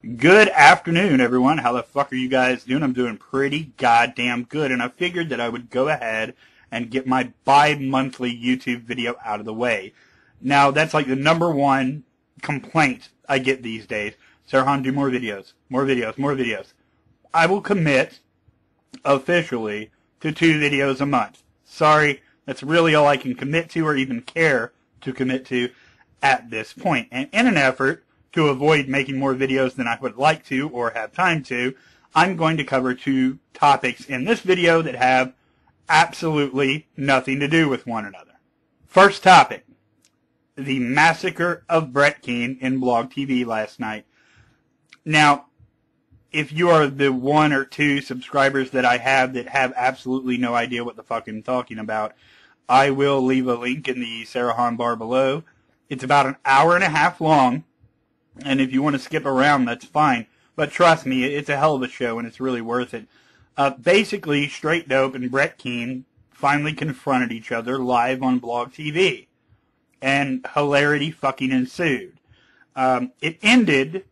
Good afternoon, everyone. How the fuck are you guys doing? I'm doing pretty goddamn good, and I figured that I would go ahead and get my bi-monthly YouTube video out of the way. Now, that's like the #1 complaint I get these days. Sarahon, do more videos, more videos, more videos. I will commit officially to 2 videos a month. Sorry, that's really all I can commit to or even care to commit to at this point. And in an effort to avoid making more videos than I would like to or have time to, I'm going to cover 2 topics in this video that have absolutely nothing to do with one another. First topic, the massacre of Brett Keane in BlogTV last night. Now, if you are the 1 or 2 subscribers that I have that have absolutely no idea what the fuck I'm talking about, I will leave a link in the sarahon bar below. It's about an hour and a half long. And if you want to skip around, that's fine. But trust me, it's a hell of a show, and it's really worth it. Basically, Straight Dope and Brett Keane finally confronted each other live on BlogTV. And hilarity fucking ensued. It ended,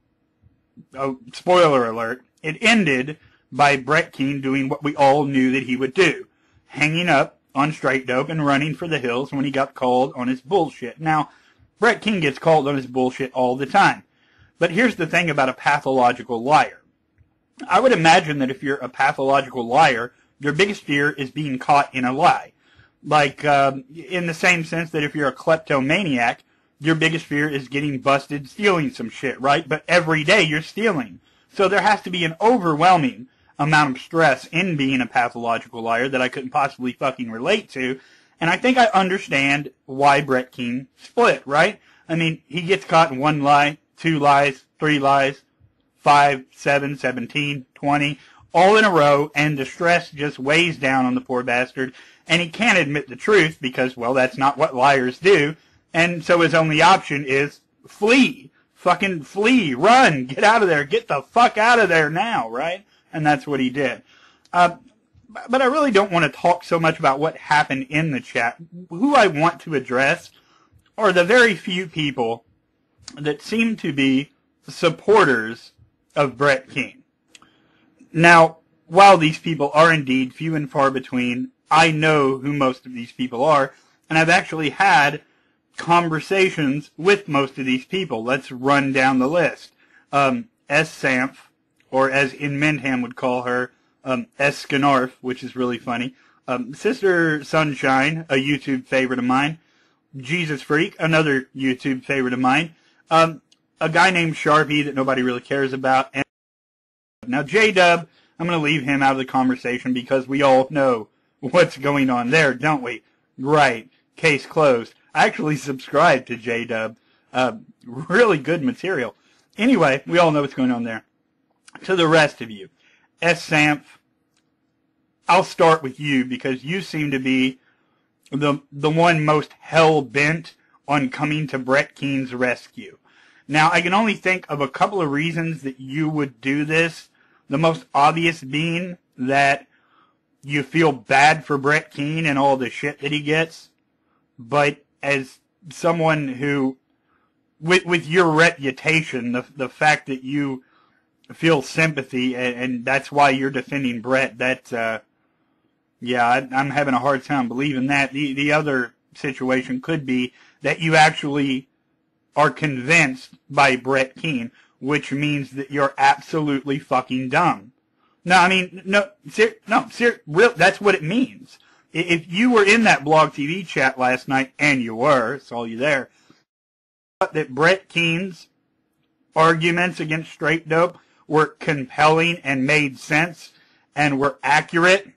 spoiler alert, it ended by Brett Keane doing what we all knew that he would do. Hanging up on Straight Dope and running for the hills when he got called on his bullshit. Now, Brett Keane gets called on his bullshit all the time. But here's the thing about a pathological liar. I would imagine that if you're a pathological liar, your biggest fear is being caught in a lie. Like, in the same sense that if you're a kleptomaniac, your biggest fear is getting busted stealing some shit, right? But every day you're stealing. So there has to be an overwhelming amount of stress in being a pathological liar that I couldn't possibly fucking relate to. And I think I understand why Brett Keane split, right? I mean, he gets caught in 1 lie, 2 lies, 3 lies, 5, 7, 17, 20, all in a row, and the stress just weighs down on the poor bastard, and he can't admit the truth because, well, that's not what liars do, and so his only option is flee. Fucking flee, run, get out of there, get the fuck out of there now, right? And that's what he did. But I really don't want to talk so much about what happened in the chat. Who I want to address are the very few people that seem to be supporters of Brett Keane. Now, while these people are indeed few and far between, I know who most of these people are, and I've actually had conversations with most of these people. Let's run down the list. S. Samph, or as in Mendham would call her, S. Skinarf, which is really funny. Sister Sunshine, a YouTube favorite of mine. Jesus Freak, another YouTube favorite of mine. A guy named Sharpie that nobody really cares about. And now, J-Dub, I'm going to leave him out of the conversation because we all know what's going on there, don't we? Right. Case closed. I actually subscribed to J-Dub. Really good material. Anyway, we all know what's going on there. To the rest of you. S. Samph, I'll start with you because you seem to be the one most hell-bent on coming to Brett Keane's rescue. Now, I can only think of a couple of reasons that you would do this. The most obvious being that you feel bad for Brett Keane and all the shit that he gets. But as someone who, with your reputation, the fact that you feel sympathy and that's why you're defending Brett, that, yeah, I'm having a hard time believing that. The other situation could be that you actually are convinced by Brett Keane, which means that you're absolutely fucking dumb. No, I mean, that's what it means. If you were in that BlogTV chat last night, and you were, saw you there, that Brett Keane's arguments against Straight Dope were compelling and made sense and were accurate,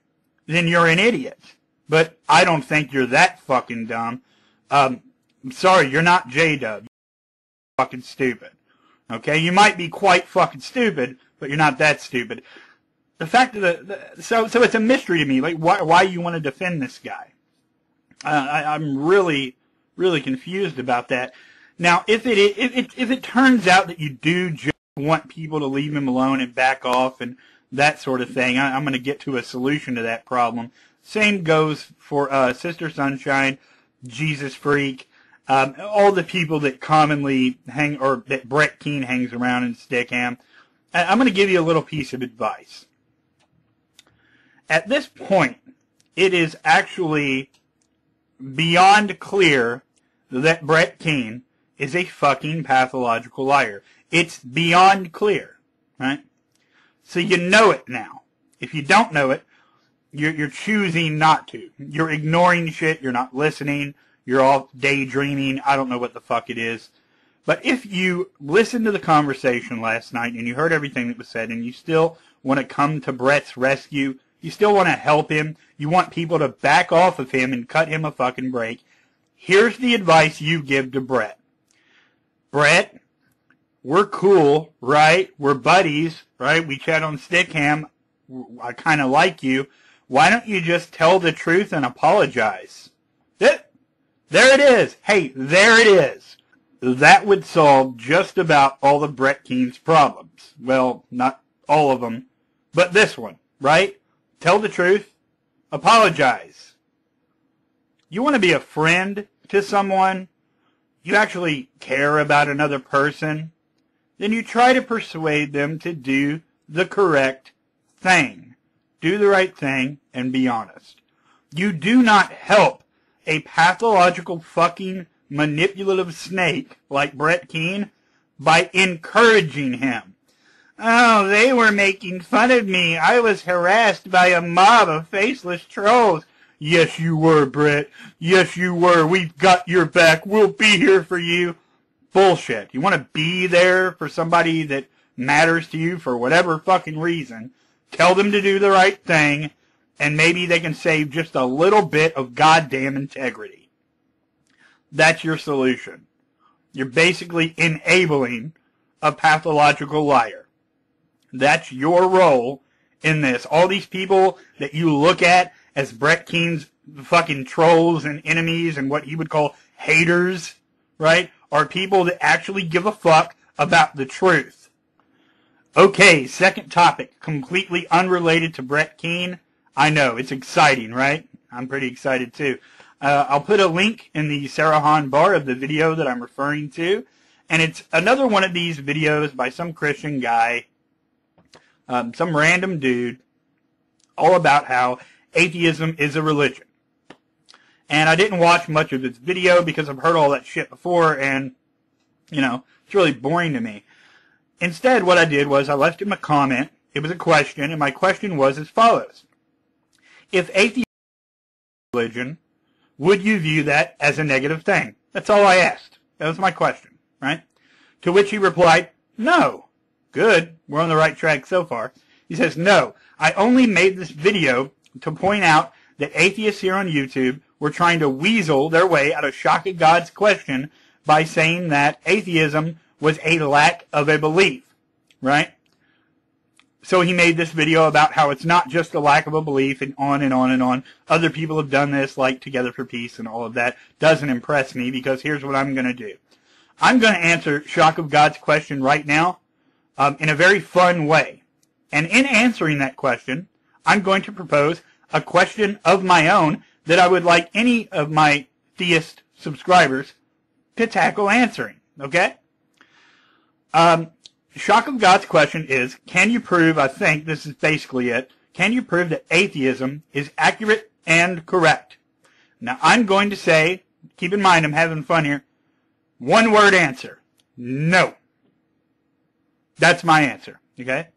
then you're an idiot. But I don't think you're that fucking dumb. I'm sorry, you're not J-Dub. You're fucking stupid. Okay? You might be quite fucking stupid, but you're not that stupid. The fact of so it's a mystery to me, like why you want to defend this guy. I'm really confused about that. Now, if it turns out that you do just want people to leave him alone and back off and that sort of thing, I'm going to get to a solution to that problem. Same goes for Sister Sunshine, Jesus Freak, all the people that commonly hang, or that Brett Keane hangs around in Stickham. I'm going to give you a little piece of advice. At this point, it is actually beyond clear that Brett Keane is a fucking pathological liar. It's beyond clear, right? So you know it now. If you don't know it, you're choosing not to. You're ignoring shit. You're not listening. You're all daydreaming. I don't know what the fuck it is. But if you listened to the conversation last night and you heard everything that was said and you still want to come to Brett's rescue, you still want to help him, you want people to back off of him and cut him a fucking break, here's the advice you give to Brett. Brett, we're cool, right? We're buddies, right? We chat on Stickam. I kind of like you. Why don't you just tell the truth and apologize? There it is. Hey, there it is. That would solve just about all of Brett Keane's problems. Well, not all of them, but this one, right? Tell the truth. Apologize. You want to be a friend to someone? You actually care about another person? Then you try to persuade them to do the correct thing. Do the right thing and be honest. You do not help a pathological fucking manipulative snake like Brett Keane by encouraging him. Oh, they were making fun of me. I was harassed by a mob of faceless trolls. Yes, you were, Brett. Yes, you were. We've got your back. We'll be here for you. Bullshit. You want to be there for somebody that matters to you for whatever fucking reason. Tell them to do the right thing, and maybe they can save just a little bit of goddamn integrity. That's your solution. You're basically enabling a pathological liar. That's your role in this. All these people that you look at as Brett Keane's fucking trolls and enemies and what he would call haters, right, are people that actually give a fuck about the truth. Okay, second topic, completely unrelated to Brett Keane. I know, it's exciting, right? I'm pretty excited too. I'll put a link in the Sarahon bar of the video that I'm referring to. And it's another one of these videos by some Christian guy, some random dude, all about how atheism is a religion. And I didn't watch much of this video because I've heard all that shit before and, you know, it's really boring to me. Instead, what I did was I left him a comment. It was a question, and my question was as follows. If atheism is a religion, would you view that as a negative thing? That's all I asked. That was my question, right? To which he replied, no. Good. We're on the right track so far. He says, no. I only made this video to point out that atheists here on YouTube were trying to weasel their way out of shock of God's question by saying that atheism was a lack of a belief, right? So he made this video about how it's not just a lack of a belief and on and on and on. Other people have done this, like Together for Peace and all of that. Doesn't impress me because here's what I'm going to do. I'm going to answer Shock of God's question right now in a very fun way. And in answering that question, I'm going to propose a question of my own that I would like any of my theist subscribers to tackle answering, okay? Shock of God's question is, can you prove, I think this is basically it, can you prove that atheism is accurate and correct? Now, I'm going to say, keep in mind I'm having fun here, one word answer, no. That's my answer, okay?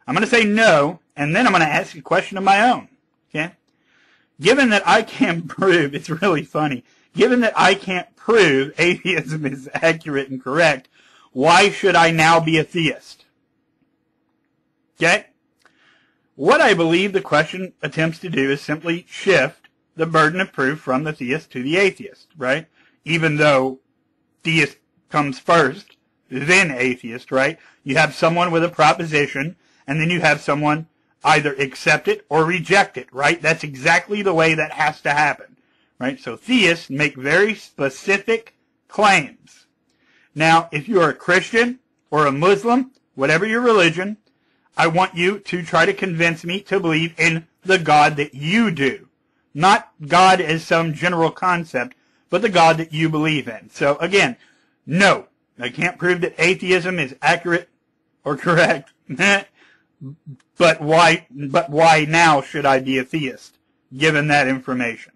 I'm going to say no, and then I'm going to ask a question of my own, okay? Given that I can't prove, it's really funny, given that I can't prove atheism is accurate and correct, why should I now be a theist? Okay? What I believe the question attempts to do is simply shift the burden of proof from the theist to the atheist, right? Even though theist comes first, then atheist, right? You have someone with a proposition, and then you have someone either accept it or reject it, right? That's exactly the way that has to happen, right? So theists make very specific claims. Now, if you're a Christian or a Muslim, whatever your religion, I want you to try to convince me to believe in the God that you do. Not God as some general concept, but the God that you believe in. So again, no, I can't prove that atheism is accurate or correct. But why now should I be a theist, given that information?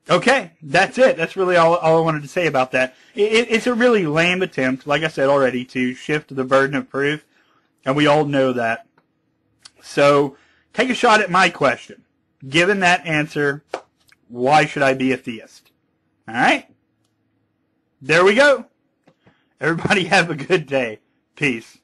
Okay, that's it. That's really all I wanted to say about that. It's a really lame attempt, like I said already, to shift the burden of proof, and we all know that. So, take a shot at my question. Given that answer, why should I be a theist? All right? There we go. Everybody have a good day. Peace.